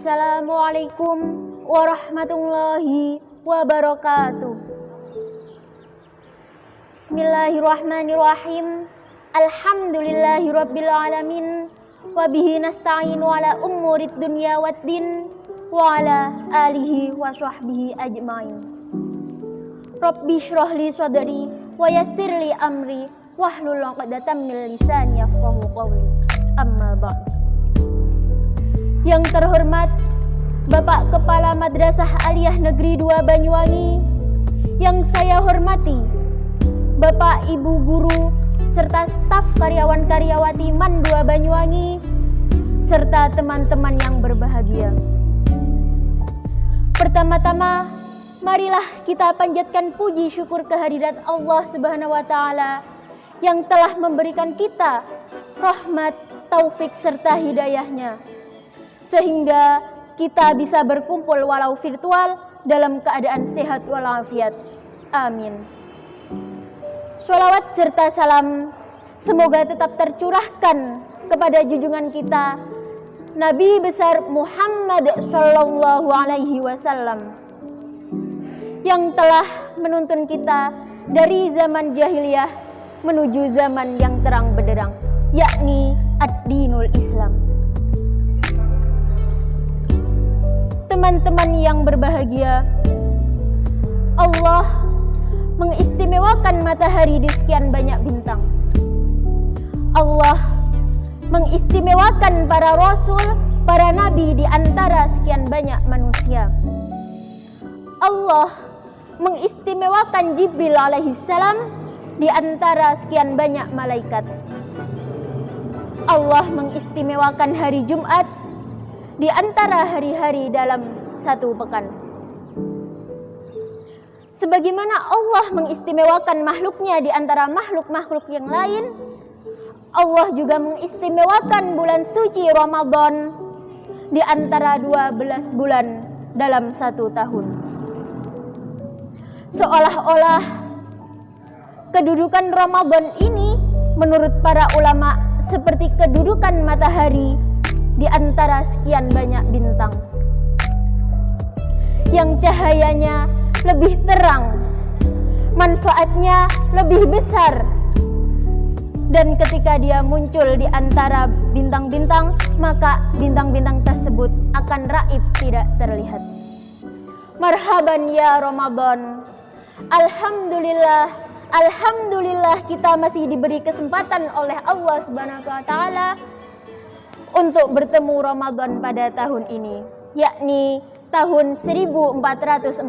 Assalamualaikum warahmatullahi wabarakatuh. Bismillahirrahmanirrahim. Alhamdulillahirabbil alamin. Wa bihi nasta'inu ala umurid dunya waddin wa ala alihi wa sahbihi ajmain. Rabbi shrah li sadri wa yassir li amri wahlul 'uqdatam min lisani yafqahu qawli. Amma ba'd. Yang terhormat Bapak Kepala Madrasah Aliyah Negeri 2 Banyuwangi, yang saya hormati Bapak Ibu Guru serta staf karyawan-karyawati MAN 2 Banyuwangi serta teman-teman yang berbahagia. Pertama-tama, marilah kita panjatkan puji syukur kehadirat Allah Subhanahu wa taala yang telah memberikan kita rahmat, taufik serta hidayahnya, sehingga kita bisa berkumpul walau virtual dalam keadaan sehat walafiat. Amin. Sholawat serta salam semoga tetap tercurahkan kepada junjungan kita Nabi besar Muhammad sallallahu alaihi wasallam yang telah menuntun kita dari zaman jahiliyah menuju zaman yang terang benderang, yakni ad-dinul Islam. Teman-teman yang berbahagia, Allah mengistimewakan matahari di sekian banyak bintang. Allah mengistimewakan para rasul, para nabi di antara sekian banyak manusia. Allah mengistimewakan Jibril alaihissalam di antara sekian banyak malaikat. Allah mengistimewakan hari Jumat di antara hari-hari dalam satu pekan. Sebagaimana Allah mengistimewakan makhluknya di antara makhluk-makhluk yang lain, Allah juga mengistimewakan bulan suci Ramadan di antara 12 bulan dalam satu tahun. Seolah-olah kedudukan Ramadan ini menurut para ulama seperti kedudukan matahari di antara sekian banyak bintang yang cahayanya lebih terang, manfaatnya lebih besar, dan ketika dia muncul di antara bintang-bintang, maka bintang-bintang tersebut akan raib, tidak terlihat. Marhaban ya Ramadan. Alhamdulillah, alhamdulillah kita masih diberi kesempatan oleh Allah Subhanahu wa taala untuk bertemu Ramadan pada tahun ini, yakni tahun 1442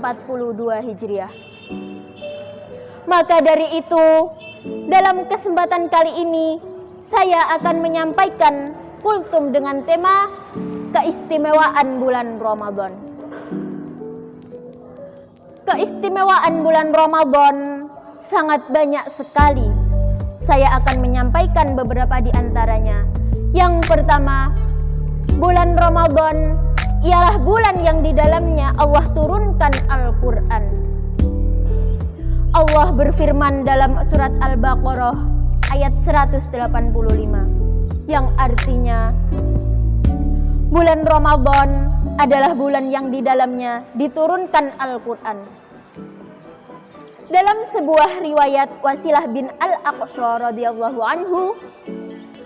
Hijriah. Maka dari itu, dalam kesempatan kali ini saya akan menyampaikan kultum dengan tema keistimewaan bulan Ramadan. Keistimewaan bulan Ramadan sangat banyak sekali. Saya akan menyampaikan beberapa di antaranya. Yang pertama, bulan Ramadan ialah bulan yang di dalamnya Allah turunkan Al-Quran. Allah berfirman dalam surat Al-Baqarah ayat 185 yang artinya bulan Ramadan adalah bulan yang di dalamnya diturunkan Al-Quran. Dalam sebuah riwayat Wasilah bin Al-Aqsa radhiyallahu anhu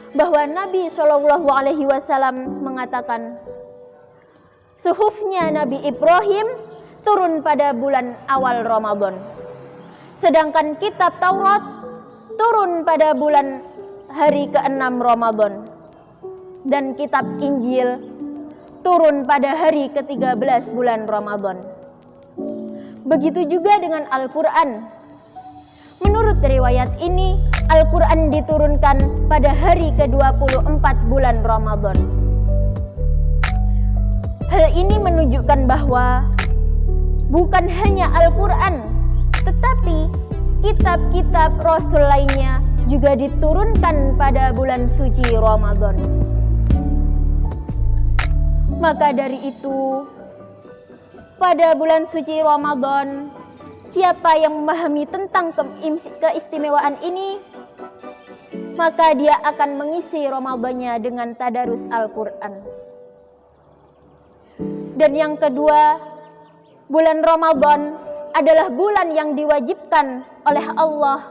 bahwa Nabi SAW mengatakan, suhufnya Nabi Ibrahim turun pada bulan awal Ramadan, sedangkan kitab Taurat turun pada bulan hari ke-6 Ramadan, dan kitab Injil turun pada hari ke-13 bulan Ramadan. Begitu juga dengan Al-Quran. Menurut riwayat ini, Al-Quran diturunkan pada hari ke-24 bulan Ramadan. Hal ini menunjukkan bahwa bukan hanya Al-Quran, tetapi kitab-kitab Rasul lainnya juga diturunkan pada bulan suci Ramadan. Maka dari itu, pada bulan suci Ramadan, siapa yang memahami tentang keistimewaan ini, maka dia akan mengisi Ramadannya dengan tadarus Al-Quran. Dan yang kedua, bulan Ramadan adalah bulan yang diwajibkan oleh Allah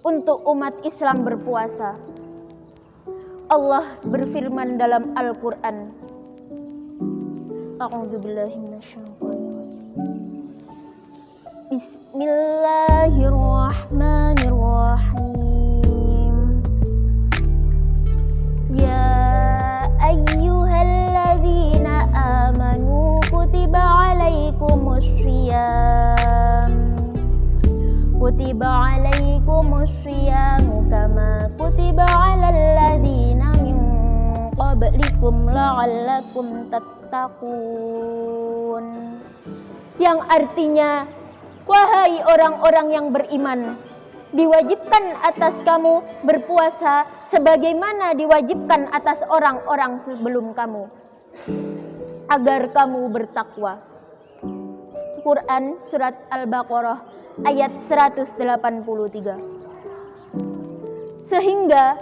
untuk umat Islam berpuasa. Allah berfirman dalam Al-Quran, A'udzubillahi minasyaitonirrajim. Bismillahirrahmanirrahim. Ya ayyuhalladzina amanu kutiba alaikumusyiyamu kama kutiba alal ladzina min qablikum la'allakum tattaqun. Yang artinya, wahai orang-orang yang beriman, diwajibkan atas kamu berpuasa sebagaimana diwajibkan atas orang-orang sebelum kamu, agar kamu bertakwa. Quran Surat Al-Baqarah ayat 183. Sehingga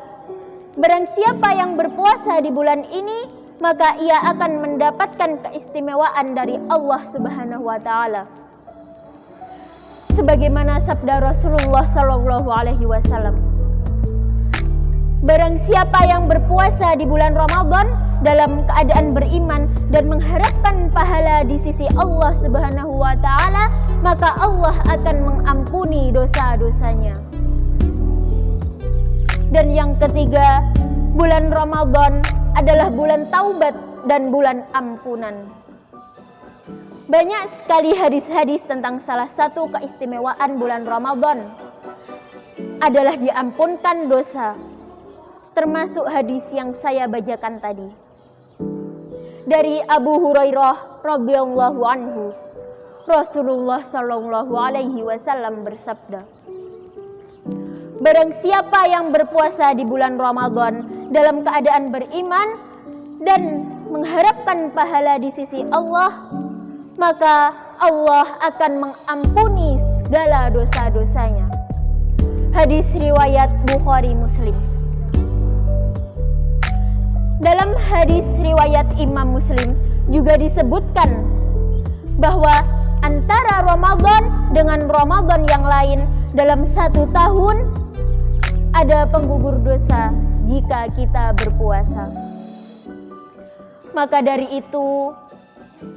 barang siapa yang berpuasa di bulan ini, maka ia akan mendapatkan keistimewaan dari Allah Subhanahu wa taala. Sebagaimana sabda Rasulullah sallallahu alaihi wasallam, barang siapa yang berpuasa di bulan Ramadan dalam keadaan beriman dan mengharapkan pahala di sisi Allah Subhanahu wa taala, maka Allah akan mengampuni dosa-dosanya. Dan yang ketiga, bulan Ramadan adalah bulan taubat dan bulan ampunan. Banyak sekali hadis-hadis tentang salah satu keistimewaan bulan Ramadan adalah diampunkan dosa, termasuk hadis yang saya bacakan tadi. Dari Abu Hurairah radhiyallahu anhu, Rasulullah sallallahu alaihi wasallam bersabda, barang siapa yang berpuasa di bulan Ramadan dalam keadaan beriman dan mengharapkan pahala di sisi Allah, maka Allah akan mengampuni segala dosa-dosanya. Hadis riwayat Bukhari Muslim. Dalam hadis riwayat Imam Muslim juga disebutkan bahwa antara Ramadan dengan Ramadan yang lain dalam satu tahun ada penggugur dosa jika kita berpuasa. Maka dari itu,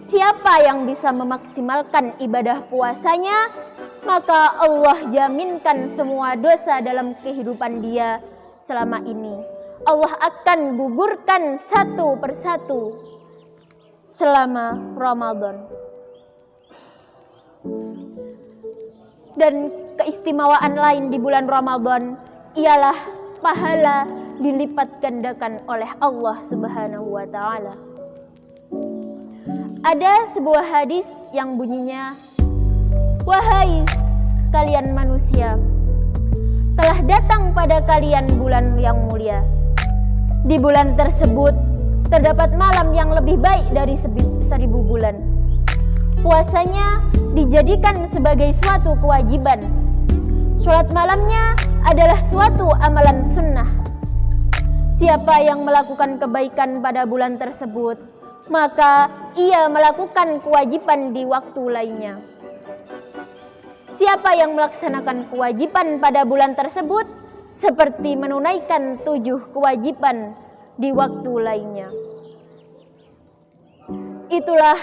siapa yang bisa memaksimalkan ibadah puasanya, maka Allah jaminkan semua dosa dalam kehidupan dia selama ini. Allah akan gugurkan satu persatu selama Ramadan. Dan keistimewaan lain di bulan Ramadan ialah pahala dilipat gandakan oleh Allah Subhanahu wa taala. Ada sebuah hadis yang bunyinya, wahai kalian manusia, telah datang pada kalian bulan yang mulia. Di bulan tersebut terdapat malam yang lebih baik dari 1000 bulan. Puasanya dijadikan sebagai suatu kewajiban. Sholat malamnya adalah suatu amalan sunnah. Siapa yang melakukan kebaikan pada bulan tersebut, maka ia melakukan kewajiban di waktu lainnya. Siapa yang melaksanakan kewajiban pada bulan tersebut, seperti menunaikan 7 kewajiban di waktu lainnya. Itulah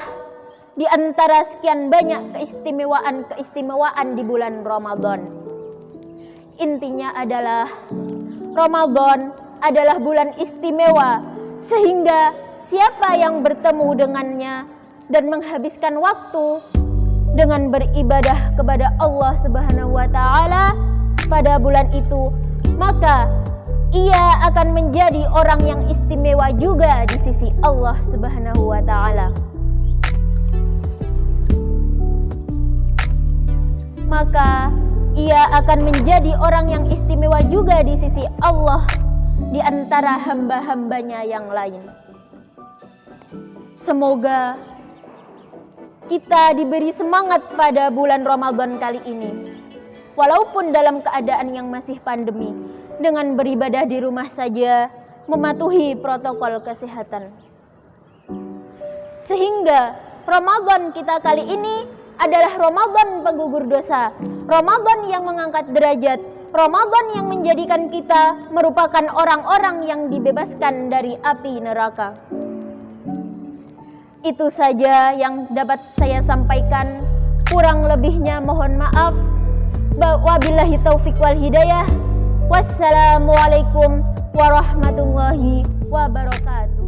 di antara sekian banyak keistimewaan di bulan Ramadan. Intinya adalah Ramadan adalah bulan istimewa, sehingga siapa yang bertemu dengannya dan menghabiskan waktu dengan beribadah kepada Allah Subhanahu wa taala pada bulan itu, maka ia akan menjadi orang yang istimewa juga di sisi Allah Subhanahu wa taala. Maka ia akan menjadi orang yang istimewa juga di sisi Allah di antara hamba-hambanya yang lain. Semoga kita diberi semangat pada bulan Ramadan kali ini, walaupun dalam keadaan yang masih pandemi, dengan beribadah di rumah saja, mematuhi protokol kesehatan. Sehingga Ramadan kita kali ini adalah Ramadan penggugur dosa, Ramadan yang mengangkat derajat, Ramadan yang menjadikan kita merupakan orang-orang yang dibebaskan dari api neraka. Itu saja yang dapat saya sampaikan. Kurang lebihnya mohon maaf. Wabillahi taufiq wal hidayah. Wassalamualaikum warahmatullahi wabarakatuh.